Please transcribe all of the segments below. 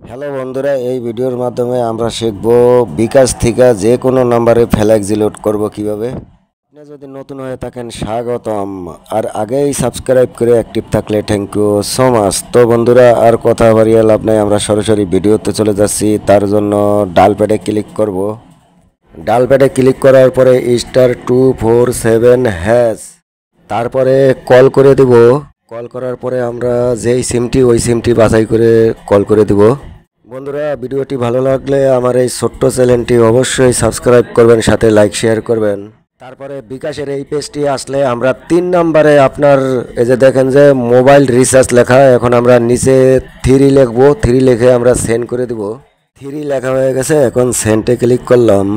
Hello বন্ধুরা, এই ভিডিওর মাধ্যমে আমরা শিখব বিকাশ থেকে যে কোনো নম্বরে ফ্ল্যাক্সি লোড করব কিভাবে। আপনি যদি নতুন হয়ে থাকেন স্বাগতম, আর আগেই সাবস্ক্রাইব করে অ্যাক্টিভ থাকলে থ্যাংক ইউ সো মাচ। তো বন্ধুরা, আর কথা বাড়িয়ে লাভ নাই, আমরা সরাসরি ভিডিওতে চলে যাচ্ছি। তার জন্য ডাল প্যাডে ক্লিক করব। ডাল প্যাডে ক্লিক করার পরে *247#, তারপরে কল করে দেব। কল করার পরে আমরা যেই সিমটি ওই সিমটি বাছাই করে কল করে দেব। বন্ধুরা, ভিডিওটি ভালো লাগলে আমার এই ছোট্ট চ্যানেলটি অবশ্যই সাবস্ক্রাইব করবেন, সাথে লাইক শেয়ার করবেন। তারপরে বিকাশের এই পেজটি আসলে আমরা 3 নম্বরে আপনার এই যে দেখেন যে মোবাইল রিচার্জ লেখা, এখন আমরা নিচে 3 লিখবো। 3 লিখে আমরা সেন্ড করে দেব। 3 লেখা হয়ে গেছে, এখন সেন্ডে ক্লিক করলাম।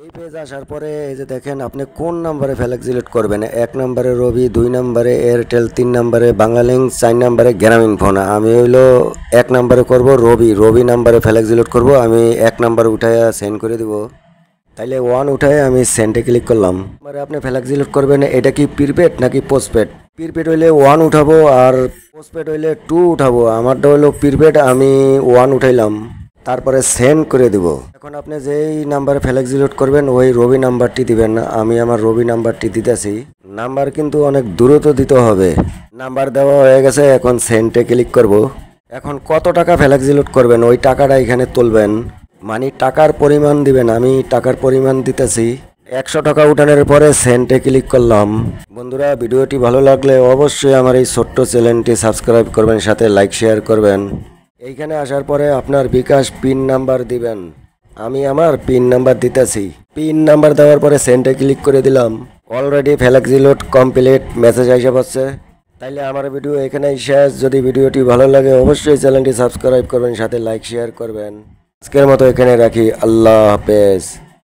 এই পেজ আসার পরে এই যে দেখেন আপনি কোন নাম্বারে ফ্ল্যাক্সি লোড করবেন। 1 নম্বরে রবি, 2 নম্বরে এয়ারটেল, 3 নম্বরে বাংলালিংক, 4 নম্বরে গ্রামীণ ফোন। আমি হইলো 1 নম্বরে করব রবি নাম্বারে ফ্ল্যাক্সি লোড করব। আমি 1 নম্বর উঠায় সেন্ড করে দেব। তাইলে 1 উঠায় আমি সেন্ডে ক্লিক করলাম। এবারে আপনি ফ্ল্যাক্সি লোড করবেন, এটা কি প্রিপেড নাকি পোস্টপেড। প্রিপেড হইলে 1 উঠাবো, আর পোস্টপেড হইলে 2 উঠাবো। আমারটা হইলো প্রিপেড, আমি 1 উঠাইলাম। তারপরে সেন্ড করে দেব। এখন আপনি যেই নাম্বারে ফ্ল্যাক্সি লোড করবেন ওই রবি নাম্বারটি দিবেন। আমি আমার রবি নাম্বারটি দিতেছি। নাম্বার কিন্তু অনেক দ্রুত দিতে হবে। নাম্বার দেওয়া হয়ে গেছে, এখন সেন্ডে ক্লিক করব। এখন কত টাকা ফ্ল্যাক্সি লোড করবেন ওই টাকাটা এখানে তুলবেন, মানে টাকার পরিমাণ দিবেন। আমি টাকার পরিমাণ দিতেছি 100 টাকা। উঠানোর পরে সেন্ডে ক্লিক করলাম। বন্ধুরা, ভিডিওটি ভালো লাগলে অবশ্যই আমার এই ছোট্ট চ্যানেলটি সাবস্ক্রাইব করবেন, সাথে লাইক শেয়ার করবেন। এইখানে আসার পরে আপনার বিকাশ পিন নাম্বার দিবেন। আমি আমার পিন নাম্বার দিতেছি। পিন নাম্বার দেওয়ার পরে সেন্ডে ক্লিক করে দিলাম। Already flexi load complete message এসে পড়ছে। তাইলে আমার ভিডিও এখানেই শেষ। যদি ভিডিওটি ভালো লাগে অবশ্যই চ্যানেলটি সাবস্ক্রাইব করবেন, সাথে লাইক শেয়ার করবেন। আজকের মতো এখানে রাখি। আল্লাহ হাফেজ।